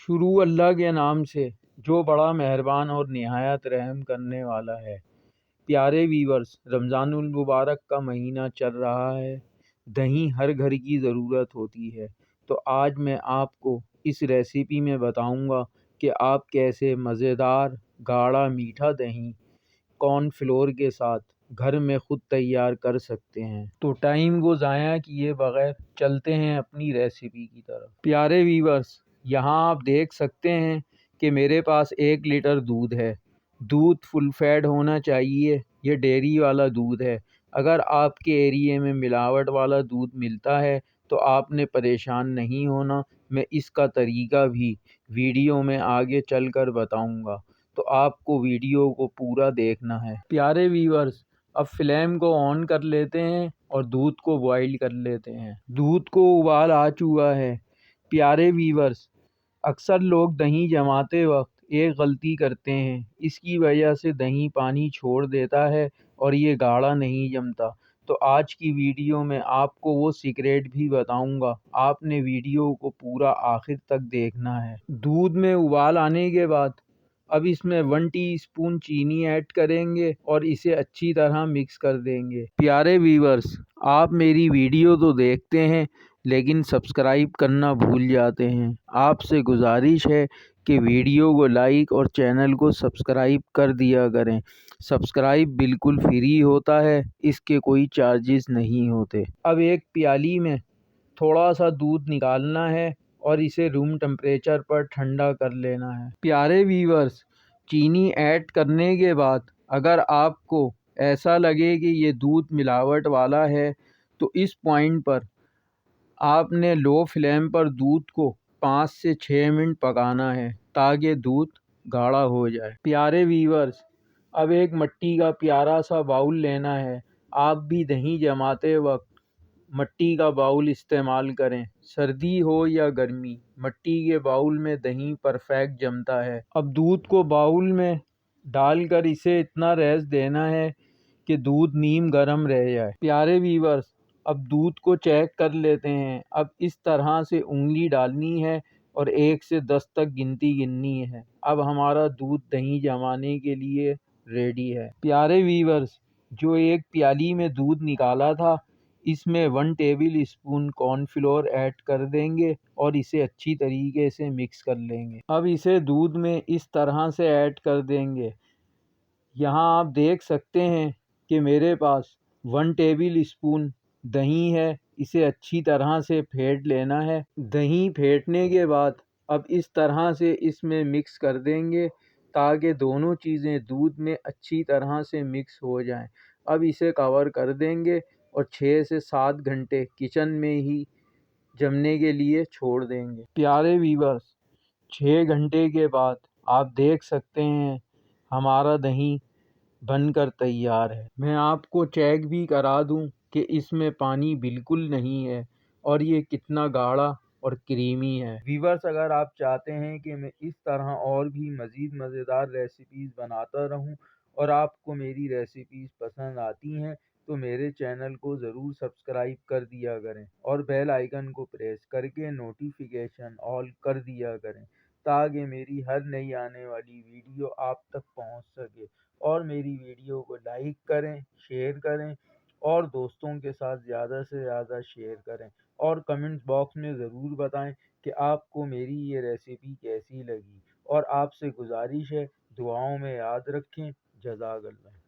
شروع اللہ کے نام سے جو بڑا مہربان اور نہایت رحم کرنے والا ہے۔ پیارے ویورز، رمضان المبارک کا مہینہ چل رہا ہے۔ دہی ہر گھر کی ضرورت ہوتی ہے، تو آج میں آپ کو اس ریسیپی میں بتاؤں گا کہ آپ کیسے مزیدار گاڑھا میٹھا دہی کارن فلور کے ساتھ گھر میں خود تیار کر سکتے ہیں۔ تو ٹائم کو ضائع کیے بغیر چلتے ہیں اپنی ریسیپی کی طرف۔ پیارے ویورز، یہاں آپ دیکھ سکتے ہیں کہ میرے پاس 1 لیٹر دودھ ہے۔ دودھ فل فیٹ ہونا چاہیے، یہ ڈیری والا دودھ ہے۔ اگر آپ کے ایریے میں ملاوٹ والا دودھ ملتا ہے تو آپ نے پریشان نہیں ہونا، میں اس کا طریقہ بھی ویڈیو میں آگے چل کر بتاؤں گا، تو آپ کو ویڈیو کو پورا دیکھنا ہے۔ پیارے ویورز، اب فلیم کو آن کر لیتے ہیں اور دودھ کو بوائل کر لیتے ہیں۔ دودھ کو ابال آ چکا ہے۔ پیارے ویورز، اکثر لوگ دہی جماتے وقت ایک غلطی کرتے ہیں، اس کی وجہ سے دہی پانی چھوڑ دیتا ہے اور یہ گاڑھا نہیں جمتا۔ تو آج کی ویڈیو میں آپ کو وہ سیکریٹ بھی بتاؤں گا، آپ نے ویڈیو کو پورا آخر تک دیکھنا ہے۔ دودھ میں ابال آنے کے بعد اب اس میں 1 ٹی اسپون چینی ایڈ کریں گے اور اسے اچھی طرح مکس کر دیں گے۔ پیارے ویورز، آپ میری ویڈیو تو دیکھتے ہیں لیکن سبسکرائب کرنا بھول جاتے ہیں۔ آپ سے گزارش ہے کہ ویڈیو کو لائک اور چینل کو سبسکرائب کر دیا کریں۔ سبسکرائب بالکل فری ہوتا ہے، اس کے کوئی چارجز نہیں ہوتے۔ اب ایک پیالی میں تھوڑا سا دودھ نکالنا ہے اور اسے روم ٹمپریچر پر ٹھنڈا کر لینا ہے۔ پیارے ویورز، چینی ایڈ کرنے کے بعد اگر آپ کو ایسا لگے کہ یہ دودھ ملاوٹ والا ہے تو اس پوائنٹ پر آپ نے لو فلیم پر دودھ کو 5 سے 6 منٹ پکانا ہے تاکہ دودھ گاڑھا ہو جائے۔ پیارے ویورز، اب ایک مٹی کا پیارا سا باؤل لینا ہے۔ آپ بھی دہی جماتے وقت مٹی کا باؤل استعمال کریں، سردی ہو یا گرمی، مٹی کے باؤل میں دہی پرفیکٹ جمتا ہے۔ اب دودھ کو باؤل میں ڈال کر اسے اتنا ریز دینا ہے کہ دودھ نیم گرم رہ جائے۔ پیارے ویورز، اب دودھ کو چیک کر لیتے ہیں۔ اب اس طرح سے انگلی ڈالنی ہے اور 1 سے 10 تک گنتی گننی ہے۔ اب ہمارا دودھ دہی جمانے کے لیے ریڈی ہے۔ پیارے ویورز، جو ایک پیالی میں دودھ نکالا تھا اس میں 1 ٹیبل اسپون کارن فلور ایڈ کر دیں گے اور اسے اچھی طریقے سے مکس کر لیں گے۔ اب اسے دودھ میں اس طرح سے ایڈ کر دیں گے۔ یہاں آپ دیکھ سکتے ہیں کہ میرے پاس 1 ٹیبل اسپون دہی ہے، اسے اچھی طرح سے پھیٹ لینا ہے۔ دہی پھیٹنے کے بعد اب اس طرح سے اس میں مکس کر دیں گے تاکہ دونوں چیزیں دودھ میں اچھی طرح سے مکس ہو جائیں۔ اب اسے کور کر دیں گے اور 6 سے 7 گھنٹے کچن میں ہی جمنے کے لیے چھوڑ دیں گے۔ پیارے ویورز، 6 گھنٹے کے بعد آپ دیکھ سکتے ہیں ہمارا دہی بن کر تیار ہے۔ میں آپ کو چیک بھی کرا دوں کہ اس میں پانی بالکل نہیں ہے اور یہ کتنا گاڑھا اور کریمی ہے۔ ویورز، اگر آپ چاہتے ہیں کہ میں اس طرح اور بھی مزید مزیدار ریسیپیز بناتا رہوں اور آپ کو میری ریسیپیز پسند آتی ہیں تو میرے چینل کو ضرور سبسکرائب کر دیا کریں اور بیل آئیکن کو پریس کر کے نوٹیفیکیشن آل کر دیا کریں تاکہ میری ہر نئی آنے والی ویڈیو آپ تک پہنچ سکے۔ اور میری ویڈیو کو لائک کریں، شیئر کریں اور دوستوں کے ساتھ زیادہ سے زیادہ شیئر کریں اور کمنٹ باکس میں ضرور بتائیں کہ آپ کو میری یہ ریسیپی کیسی لگی، اور آپ سے گزارش ہے دعاؤں میں یاد رکھیں۔ جزاک اللہ۔